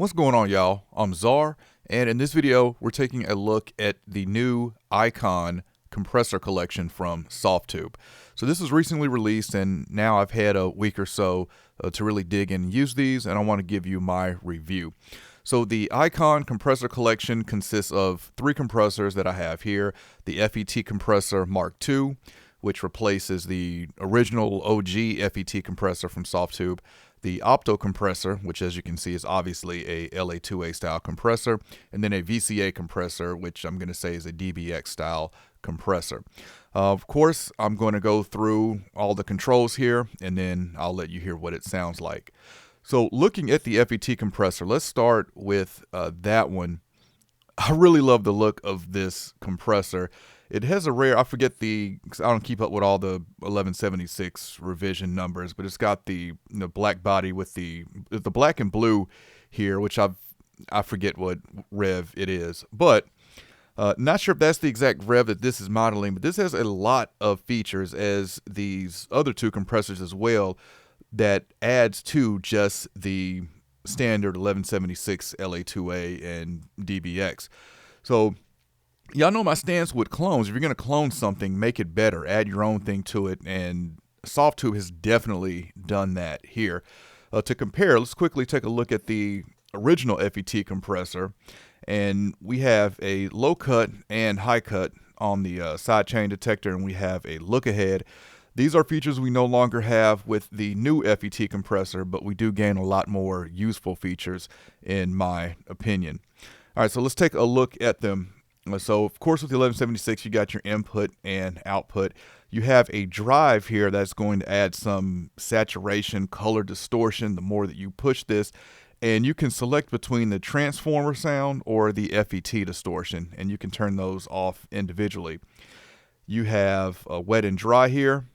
What's going on, y'all? I'm Czar, and in this video, we're taking a look at the new Icon compressor collection from Softube. So this was recently released, and now I've had a week or so to really dig in and use these, and I want to give you my review. So the Icon compressor collection consists of three compressors that I have here. The FET compressor Mark II, which replaces the original OG FET compressor from Softube. The Opto compressor, which as you can see is obviously a LA2A style compressor, and then a VCA compressor, which I'm going to say is a DBX style compressor. Of course, I'm going to go through all the controls here, and then I'll let you hear what it sounds like. So looking at the FET compressor, let's start with that one. I really love the look of this compressor. It has a rare, I forget I don't keep up with all the 1176 revision numbers, but it's got the black body with the black and blue here, which I forget what rev it is. But not sure if that's the exact rev that this is modeling, but this has a lot of features as these other two compressors as well that adds to just the standard 1176 LA2A and DBX. So y'all know my stance with clones. If you're going to clone something, make it better. Add your own thing to it, and Softube has definitely done that here. To compare, let's quickly take a look at the original FET compressor, and we have a low cut and high cut on the sidechain detector, and we have a look ahead. These are features we no longer have with the new FET compressor, but we do gain a lot more useful features in my opinion. All right, so let's take a look at them. So, of course, with the 1176, you got your input and output. You have a drive here that's going to add some saturation, color distortion the more that you push this. And you can select between the transformer sound or the FET distortion, and you can turn those off individually. You have a wet and dry here.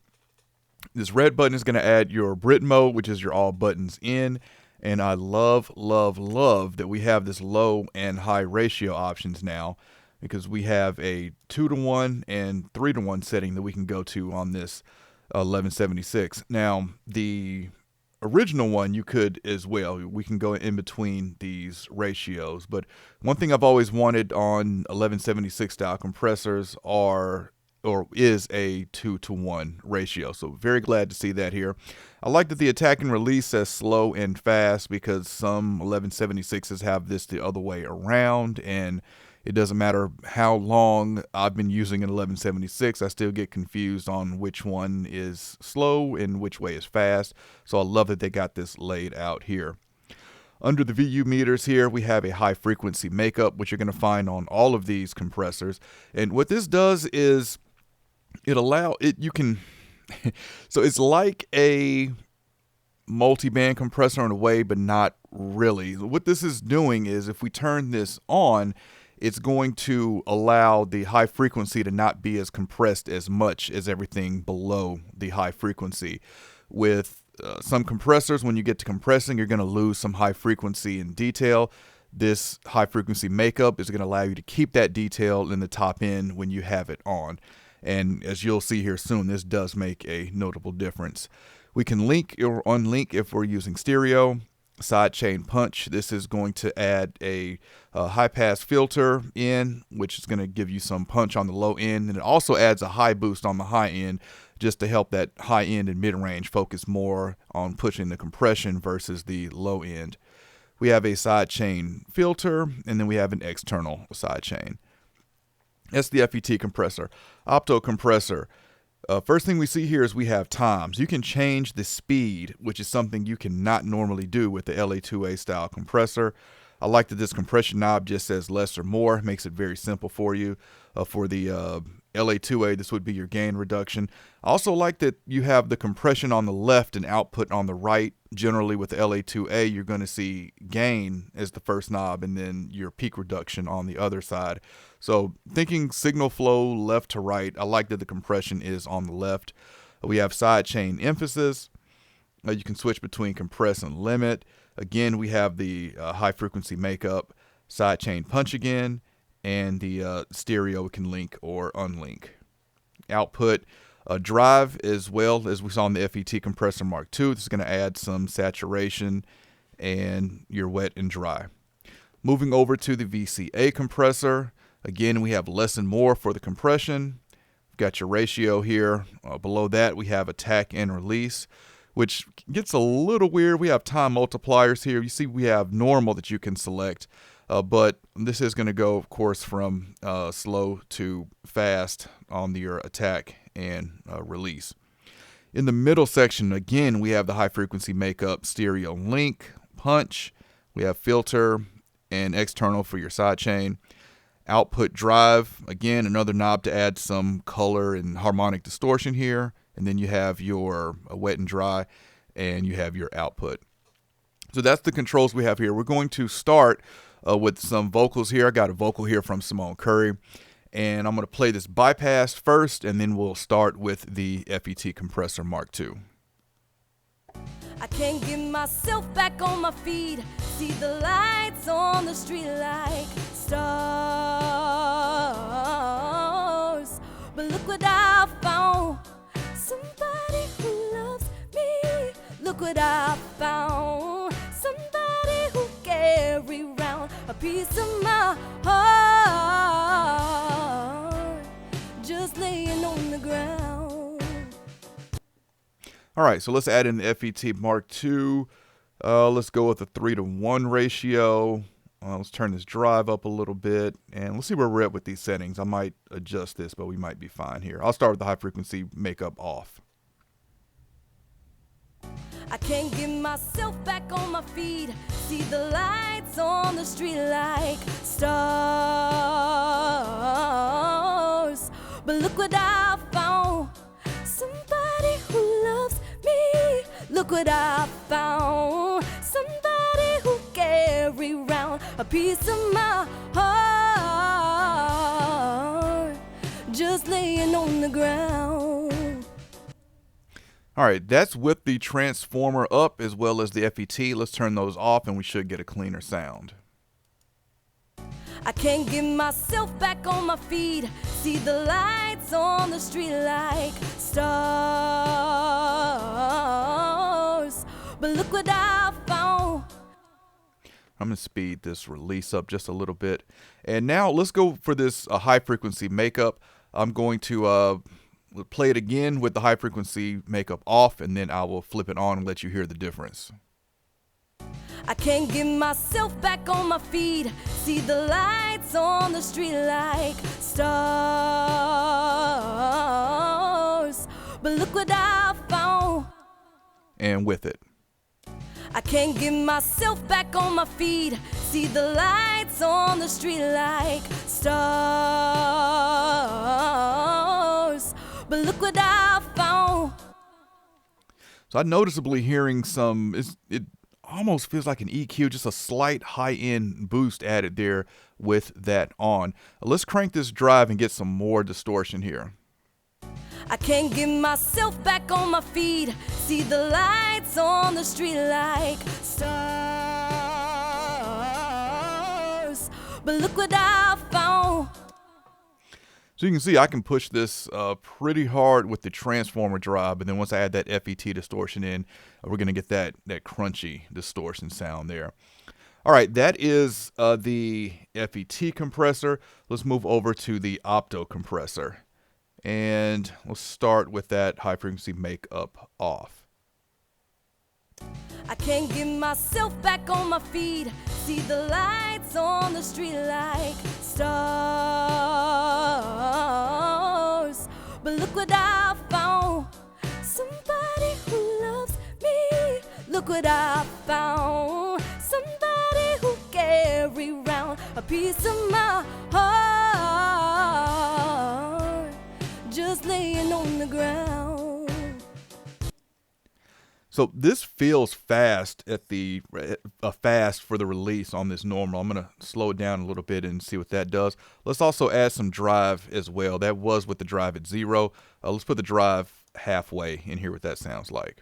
This red button is going to add your Brit mode, which is your all buttons in. And I love, love, love that we have this low and high ratio options now, because we have a 2-to-1 and 3-to-1 setting that we can go to on this 1176. Now, the original one you could as well. We can go in between these ratios. But one thing I've always wanted on 1176 style compressors is a 2-to-1 ratio. So very glad to see that here. I like that the attack and release says slow and fast, because some 1176s have this the other way around, and it doesn't matter how long I've been using an 1176, I still get confused on which one is slow and which way is fast. So I love that they got this laid out here. Under the VU meters here, we have a high frequency makeup, which you're going to find on all of these compressors. And what this does is so it's like a multi-band compressor in a way, but not really. What this is doing is, if we turn this on, it's going to allow the high frequency to not be as compressed as much as everything below the high frequency. With some compressors, when you get to compressing, you're going to lose some high frequency in detail. This high frequency makeup is going to allow you to keep that detail in the top end when you have it on. And as you'll see here soon, this does make a notable difference. We can link or unlink if we're using stereo. Sidechain punch. This is going to add a high pass filter in, which is going to give you some punch on the low end. And it also adds a high boost on the high end, just to help that high end and mid range focus more on pushing the compression versus the low end. We have a sidechain filter, and then we have an external sidechain. That's the FET compressor. Opto compressor. First thing we see here is we have times. You can change the speed, which is something you cannot normally do with the LA2A style compressor. I like that this compression knob just says less or more. Makes it very simple for you. For the LA2A, this would be your gain reduction. I also like that you have the compression on the left and output on the right. Generally with the LA2A, you're going to see gain as the first knob, and then your peak reduction on the other side. So thinking signal flow left to right, I like that the compression is on the left. We have sidechain emphasis. You can switch between compress and limit. Again, we have the high frequency makeup, sidechain punch again, and the stereo we can link or unlink. Output drive, as well as we saw in the FET compressor Mark II. This is going to add some saturation and your wet and dry. Moving over to the VCA compressor, again, we have less and more for the compression. We've got your ratio here. Below that, we have attack and release, which gets a little weird. We have time multipliers here. You see we have normal that you can select, but this is going to go, of course, from slow to fast on your attack and release. In the middle section, again, we have the high frequency makeup, stereo link, punch. We have filter and external for your sidechain. Output drive, again, another knob to add some color and harmonic distortion here. And then you have your wet and dry, and you have your output. So that's the controls we have here. We're going to start with some vocals here. I got a vocal here from Simone Curry, and I'm going to play this bypass first, and then we'll start with the FET compressor Mark II. I can't get myself back on my feet. See the lights on the street like stars. But look what I found. Somebody who loves me. Look what I found. Somebody who carry around a piece of my heart, just laying on the ground. All right, so let's add in the FET Mark II. Let's go with a 3-to-1 ratio. Let's turn this drive up a little bit, and let's see where we're at with these settings. I might adjust this, but we might be fine here. I'll start with the high frequency makeup off. I can't get myself back on my feet. See the lights on the street like stars. But look what I found. Somebody who loves me. Look what I found. Somebody who carry around a piece of my heart, just laying on the ground. All right, that's with the transformer up as well as the FET. Let's turn those off and we should get a cleaner sound. I can't get myself back on my feet. See the lights on the street like stars. But look what I found. I'm going to speed this release up just a little bit. And now let's go for this high frequency makeup. I'm going to play it again with the high frequency makeup off, and then I will flip it on and let you hear the difference. I can't get myself back on my feet. See the lights on the street like stars. But look what I found. And with it. I can't get myself back on my feet. See the lights on the street like stars. But look what I found. So I'm noticeably hearing some, it almost feels like an EQ, just a slight high-end boost added there with that on. Let's crank this drive and get some more distortion here. I can't get myself back on my feet. See the lights on the street like stars. But look what I found. So you can see I can push this pretty hard with the transformer drive, and then once I add that FET distortion in, we're going to get that crunchy distortion sound there. All right, that is the FET compressor. Let's move over to the Opto compressor. And we'll start with that high frequency makeup off. I can't get myself back on my feet. See the lights on the street like stars. But look what I found. Somebody who loves me. Look what I found. Somebody who carry around a piece of my heart, just laying on the ground. So this feels fast at the fast for the release on this normal. I'm going to slow it down a little bit and see what that does. Let's also add some drive as well. That was with the drive at 0. Let's put the drive halfway and hear what that sounds like.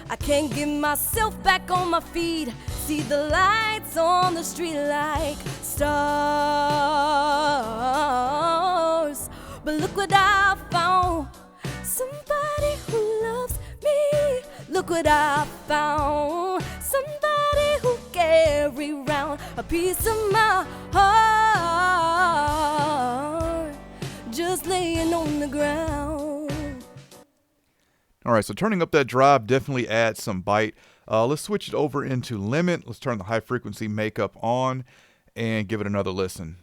I can't get myself back on my feet. See the lights on the street like stars. But look what I found. Somebody who loves me. Look what I found. Somebody carry round a piece of my heart, just laying on the ground. All right, so turning up that drive definitely adds some bite. Let's switch it over into limit. Let's turn the high frequency makeup on and give it another listen.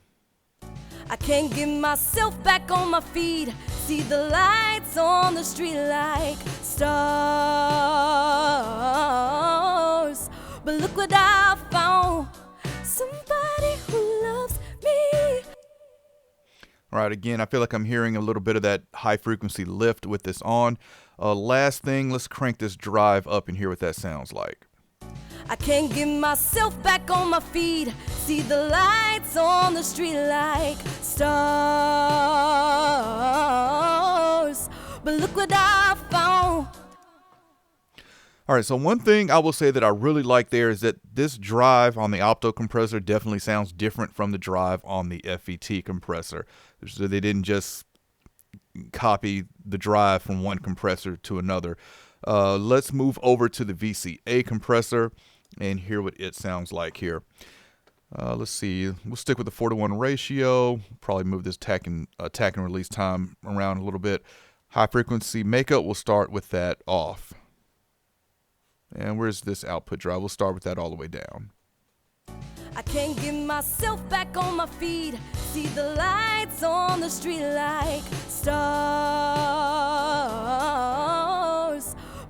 I can't get myself back on my feet. See the lights on the street like stars, but look what I found, somebody who loves me. All right, again, I feel like I'm hearing a little bit of that high frequency lift with this on. Last thing, let's crank this drive up and hear what that sounds like. I can't get myself back on my feet. See the lights on the street like stars, but look what I found. All right, so one thing I will say that I really like there is that this drive on the Opto compressor definitely sounds different from the drive on the FET compressor. So they didn't just copy the drive from one compressor to another. Let's move over to the VCA compressor and hear what it sounds like here. Let's see. We'll stick with the 4:1 ratio. Probably move this attack and release time around a little bit. High frequency makeup, we'll start with that off. And where's this output drive? We'll start with that all the way down. I can't get myself back on my feet. See the lights on the street like stars,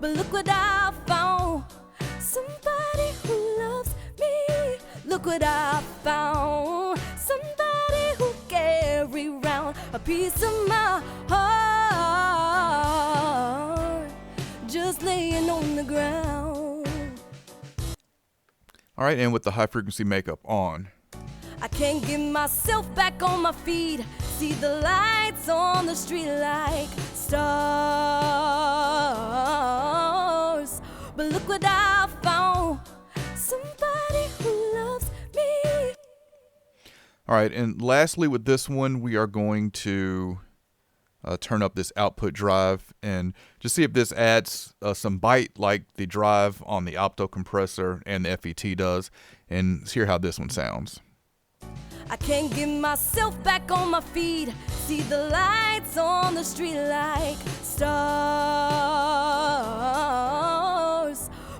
but look what I found, somebody who loves me. Look what I found, somebody who carry round a piece of my heart, just laying on the ground. All right, and with the high frequency makeup on. I can't get myself back on my feet. See the lights on the street like stars, but look what I found, somebody who loves me. All right, and lastly with this one, we are going to turn up this output drive and just see if this adds some bite like the drive on the Opto compressor and the FET does, and hear how this one sounds. I can't get myself back on my feet. See the lights on the street like stars,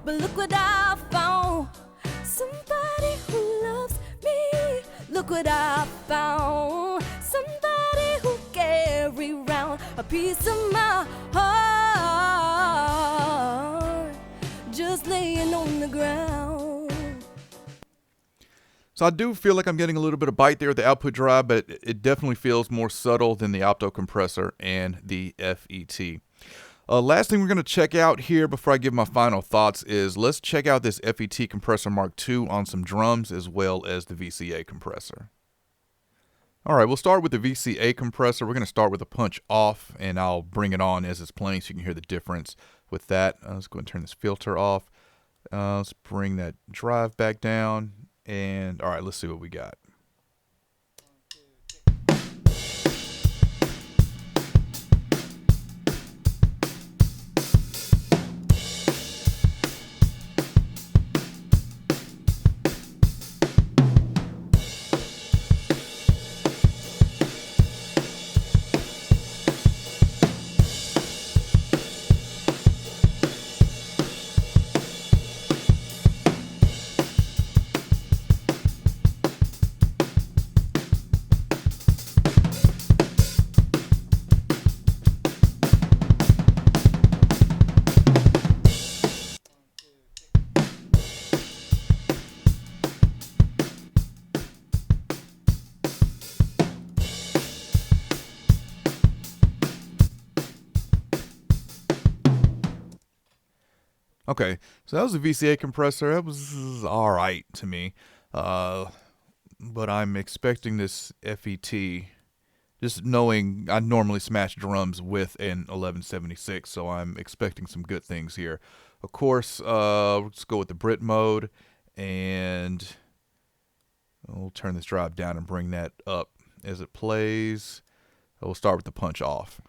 but look what I found, somebody who loves me. Look what I found, somebody who carry round a piece of my heart, just laying on the ground. So I do feel like I'm getting a little bit of bite there with the output drive, but it definitely feels more subtle than the Opto compressor and the FET. Last thing we're going to check out here before I give my final thoughts is let's check out this FET compressor Mark II on some drums as well as the VCA compressor. All right, we'll start with the VCA compressor. We're going to start with a punch off, and I'll bring it on as it's playing so you can hear the difference with that. Let's go and turn this filter off. Let's bring that drive back down. And all right, let's see what we got. Okay, so that was a VCA compressor. That was all right to me, but I'm expecting this FET. Just knowing I normally smash drums with an 1176, so I'm expecting some good things here. Of course, let's go with the Brit mode, and we'll turn this drive down and bring that up as it plays. We'll start with the punch off.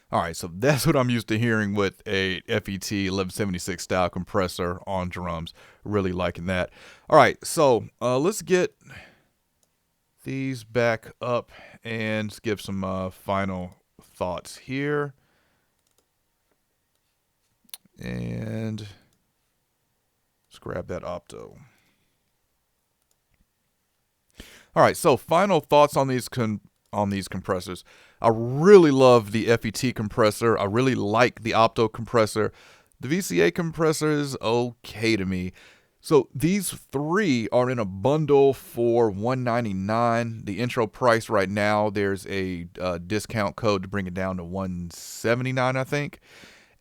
All right, so that's what I'm used to hearing with a FET 1176 style compressor on drums. Really liking that. All right, so let's get these back up and give some final thoughts here. And let's grab that Opto. All right, so final thoughts on these compressors. I really love the FET compressor. I really like the Opto compressor. The VCA compressor is okay to me. So these three are in a bundle for $199. The intro price right now, there's a discount code to bring it down to $179, I think.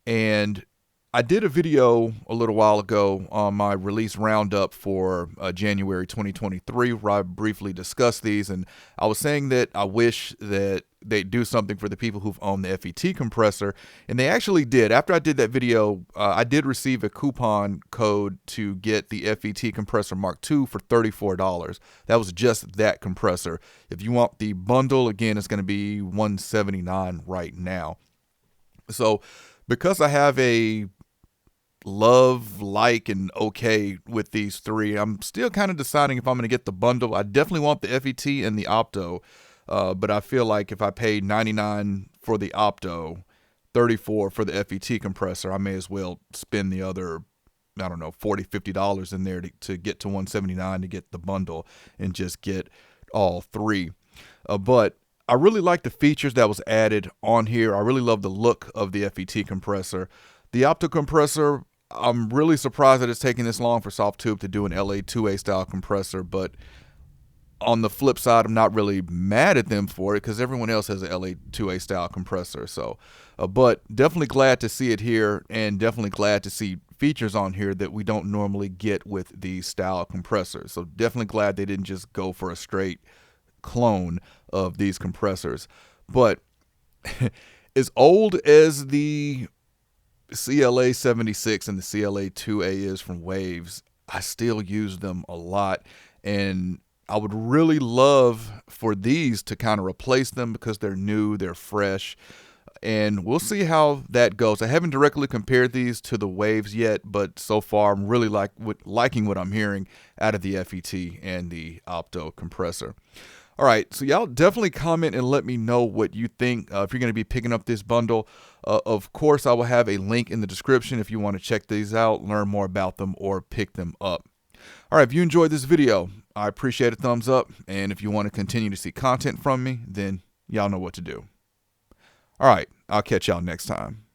And I did a video a little while ago on my release roundup for January 2023 where I briefly discussed these, and I was saying that I wish that they do something for the people who've owned the FET compressor, and they actually did. After I did that video, I did receive a coupon code to get the FET compressor Mark II for $34. That was just that compressor. If you want the bundle, again, it's going to be $179 right now. So because I have a love, like, and okay with these three, I'm still kind of deciding if I'm going to get the bundle. I definitely want the FET and the Opto, but I feel like if I paid $99 for the Opto, $34 for the FET compressor, I may as well spend the other, I don't know, $40, $50 in there to get to $179 to get the bundle and just get all three. But I really like the features that was added on here. I really love the look of the FET compressor. The Opto compressor, I'm really surprised that it's taking this long for Softube to do an LA2A style compressor, but on the flip side, I'm not really mad at them for it because everyone else has an LA2A style compressor. So, but definitely glad to see it here, and definitely glad to see features on here that we don't normally get with these style compressors. So definitely glad they didn't just go for a straight clone of these compressors. But as old as the CLA 76 and the CLA 2A is from Waves, I still use them a lot, and I would really love for these to kind of replace them because they're new, they're fresh, and we'll see how that goes. I haven't directly compared these to the Waves yet, but so far I'm really liking what I'm hearing out of the FET and the Opto compressor. All right, so y'all definitely comment and let me know what you think if you're going to be picking up this bundle. Of course, I will have a link in the description if you want to check these out, learn more about them, or pick them up. All right, if you enjoyed this video, I appreciate a thumbs up. And if you want to continue to see content from me, then y'all know what to do. All right, I'll catch y'all next time.